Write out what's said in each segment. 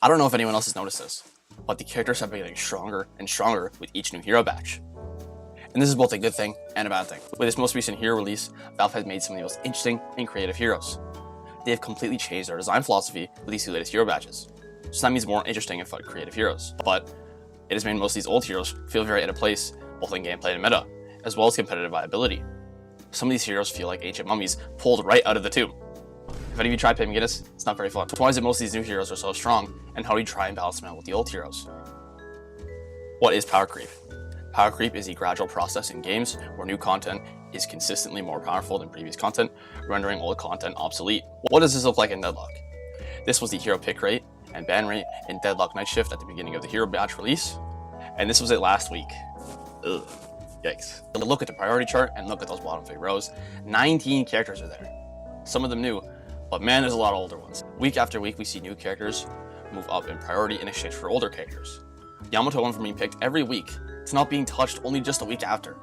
I don't know if anyone else has noticed this, but the characters have been getting stronger and stronger with each new hero batch. And this is both a good thing and a bad thing. With this most recent hero release, Valve has made some of the most interesting and creative heroes. They have completely changed their design philosophy with these two latest hero batches. So that means more interesting and fun creative heroes. But it has made most of these old heroes feel very out of place, both in gameplay and meta, as well as competitive viability. Some of these heroes feel like ancient mummies pulled right out of the tomb. If any of you tried playing Guinness, it's not very fun. So why is it most of these new heroes are so strong, and how do you try and balance them out with the old heroes? What is power creep? Power creep is a gradual process in games where new content is consistently more powerful than previous content, rendering old content obsolete. What does this look like in Deadlock? This was the hero pick rate and ban rate in Deadlock Night Shift at the beginning of the hero batch release, and this was it last week. Ugh, yikes. Look at the priority chart and look at those bottom 3 rows. 19 characters are there. Some of them new, but man, there's a lot of older ones. Week after week, we see new characters move up in priority in exchange for older characters. Yamato went from being picked every week to not being touched only just a week after.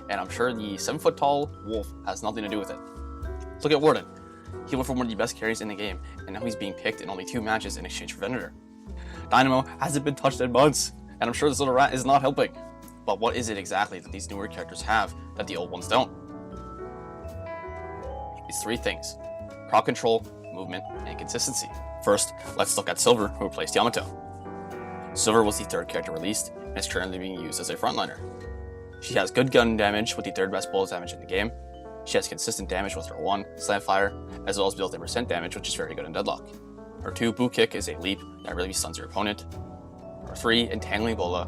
And I'm sure the 7-foot-tall wolf has nothing to do with it. Look at Warden. He went from one of the best carries in the game, and now he's being picked in only 2 matches in exchange for Venator. Dynamo hasn't been touched in months, and I'm sure this little rat is not helping. But what is it exactly that these newer characters have that the old ones don't? It's 3 things: crowd control, movement, and consistency. First, let's look at Silver, who replaced Yamato. Silver was the 3rd character released, and is currently being used as a frontliner. She has good gun damage with the 3rd best bullet damage in the game. She has consistent damage with her 1, Slam Fire, as well as built-in percent damage, which is very good in Deadlock. Her 2, Boot Kick, is a leap that really stuns your opponent. Her 3, Entangling Bola,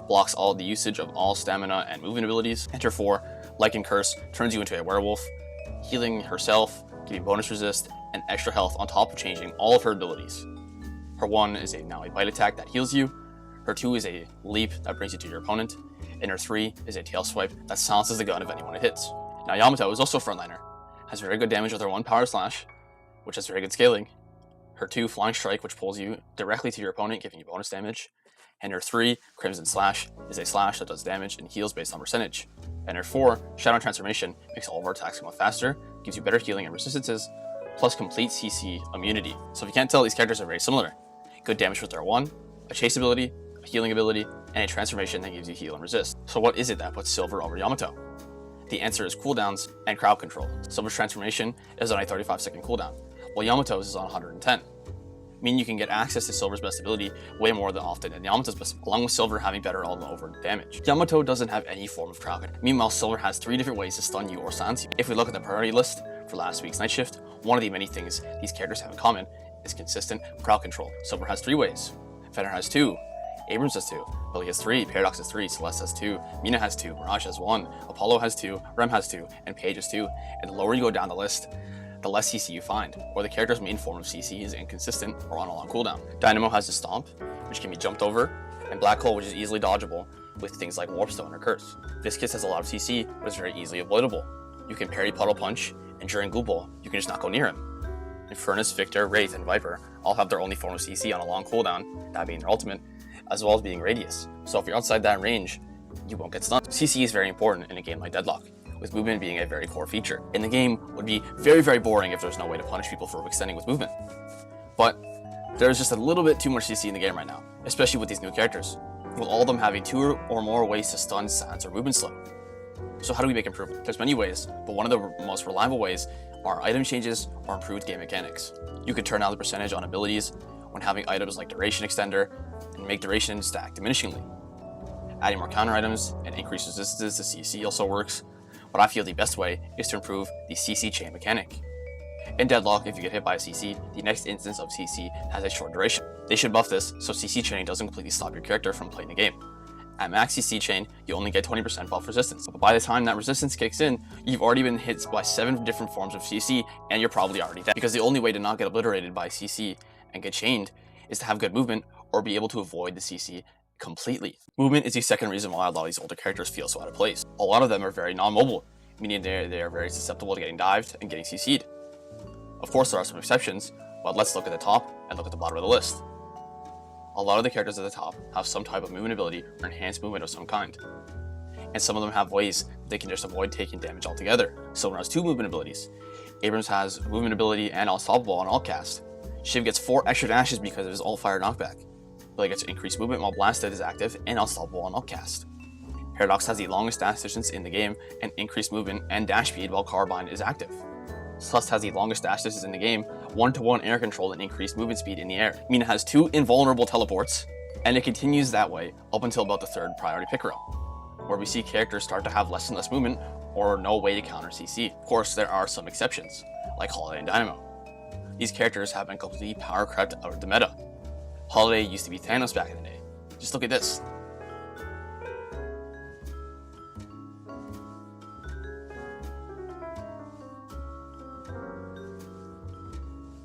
blocks all the usage of all stamina and movement abilities. And her 4, Lycan Curse, turns you into a werewolf, healing herself, giving bonus resist, and extra health on top of changing all of her abilities. Her 1 is now a bite attack that heals you. Her 2 is a leap that brings you to your opponent. And her 3 is a tail swipe that silences the gun of anyone it hits. Now Yamato is also a frontliner, has very good damage with her 1 Power Slash, which has very good scaling. Her 2 Flying Strike, which pulls you directly to your opponent, giving you bonus damage. And her 3 Crimson Slash is a slash that does damage and heals based on percentage. And her 4 Shadow Transformation makes all of her attacks come out faster, gives you better healing and resistances, plus complete CC immunity. So if you can't tell, these characters are very similar. Good damage with their 1, a chase ability, a healing ability, and a transformation that gives you heal and resist. So what is it that puts Silver over Yamato? The answer is cooldowns and crowd control. Silver's transformation is on a 35-second cooldown, while Yamato's is on 110. Meaning you can get access to Silver's best ability way more than often than Yamato's best, along with Silver having better all-over damage. Yamato doesn't have any form of crowd control. Meanwhile, Silver has 3 different ways to stun you or silence you. If we look at the priority list for last week's Night Shift, one of the many things these characters have in common is consistent crowd control. Silver has 3 ways. Fenrir has 2. Abrams has 2, Billy has 3, Paradox has 3, Celeste has 2, Mina has 2, Mirage has 1, Apollo has 2, Rem has 2, and Paige has 2. And the lower you go down the list, the less CC you find, or the character's main form of CC is inconsistent or on a long cooldown. Dynamo has a Stomp, which can be jumped over, and Black Hole, which is easily dodgeable with things like Warpstone or Curse. Viscus has a lot of CC, but is very easily avoidable. You can parry Puddle Punch, and during Glue Ball, you can just not go near him. And Furnace, Victor, Wraith, and Viper all have their only form of CC on a long cooldown, that being their ultimate, as well as being Radius. So if you're outside that range, you won't get stunned. CC is very important in a game like Deadlock, with movement being a very core feature. And the game would be very, very boring if there's no way to punish people for extending with movement. But there's just a little bit too much CC in the game right now, especially with these new characters, with all of them having 2 or more ways to stun, silence, or movement slow. So how do we make improvement? There's many ways, but one of the most reliable ways are item changes or improved game mechanics. You can turn down the percentage on abilities when having items like Duration Extender, and make duration stack diminishingly. Adding more counter items and increased resistances to CC also works, but I feel the best way is to improve the CC chain mechanic. In Deadlock, if you get hit by a CC, the next instance of CC has a short duration. They should buff this so CC chaining doesn't completely stop your character from playing the game. At max CC chain, you only get 20% buff resistance, but by the time that resistance kicks in, you've already been hit by 7 different forms of CC, and you're probably already dead. Because the only way to not get obliterated by CC and get chained is to have good movement or be able to avoid the CC completely. Movement is the second reason why a lot of these older characters feel so out of place. A lot of them are very non-mobile, meaning they are very susceptible to getting dived and getting CC'd. Of course, there are some exceptions, but let's look at the top and look at the bottom of the list. A lot of the characters at the top have some type of movement ability or enhanced movement of some kind. And some of them have ways they can just avoid taking damage altogether. Someone has 2 movement abilities. Abrams has movement ability and unstoppable on all cast. Shiv gets 4 extra dashes because of his alt-fire knockback. Billy gets increased movement while Blasted is active and unstoppable on upcast. Paradox has the longest dash distance in the game and increased movement and dash speed while Carbine is active. Celeste has the longest dash distance in the game, 1-to-1 air control and increased movement speed in the air. Mina has 2 invulnerable teleports, and it continues that way up until about the 3rd priority pick row, where we see characters start to have less and less movement or no way to counter CC. Of course, there are some exceptions, like Holiday and Dynamo. These characters have been completely power crept out of the meta. Holiday used to be Thanos back in the day. Just look at this.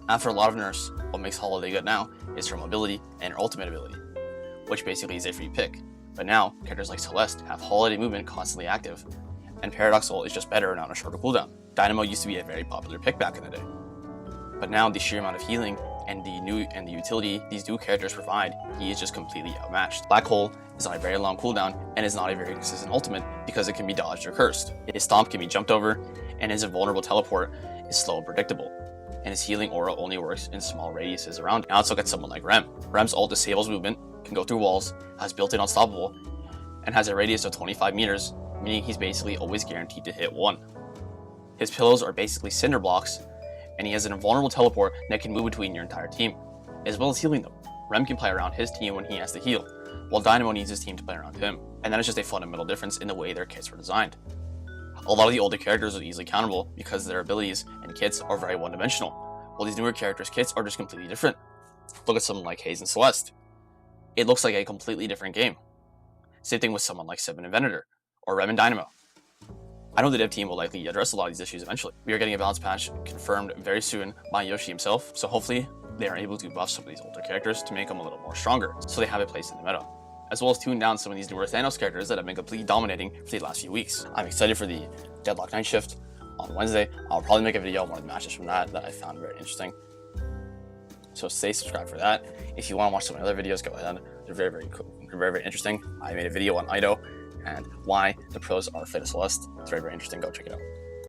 After a lot of nerfs, what makes Holiday good now is her mobility and her ultimate ability, which basically is a free pick. But now, characters like Celeste have Holiday movement constantly active, and Paradox ult is just better and on a shorter cooldown. Dynamo used to be a very popular pick back in the day. But now, the sheer amount of healing and the utility these new characters provide, he is just completely outmatched. Black Hole is on a very long cooldown and is not a very consistent ultimate because it can be dodged or cursed. His stomp can be jumped over, and his invulnerable teleport is slow and predictable, and his healing aura only works in small radiuses around. Now let's look at someone like Rem. Rem's ult disables movement, can go through walls, has built-in unstoppable, and has a radius of 25 meters, meaning he's basically always guaranteed to hit 1. His pillows are basically cinder blocks, and he has an invulnerable teleport that can move between your entire team, as well as healing them. Rem can play around his team when he has to heal, while Dynamo needs his team to play around him, and that is just a fundamental difference in the way their kits were designed. A lot of the older characters are easily countable because their abilities and kits are very one-dimensional, while these newer characters' kits are just completely different. Look at someone like Haze and Celeste. It looks like a completely different game. Same thing with someone like Seven and Venator, or Rem and Dynamo. I know the dev team will likely address a lot of these issues eventually. We are getting a balance patch confirmed very soon by Yoshi himself, so hopefully they are able to buff some of these older characters to make them a little more stronger, so they have a place in the meta, as well as tune down some of these newer Thanos characters that have been completely dominating for the last few weeks. I'm excited for the Deadlock Night Shift on Wednesday. I'll probably make a video on one of the matches from that I found very interesting. So stay subscribed for that. If you want to watch some of my other videos, go ahead. They're very, very cool. They're very, very interesting. I made a video on Ido and why the pros are fit as Celeste. It's very, very interesting. Go check it out.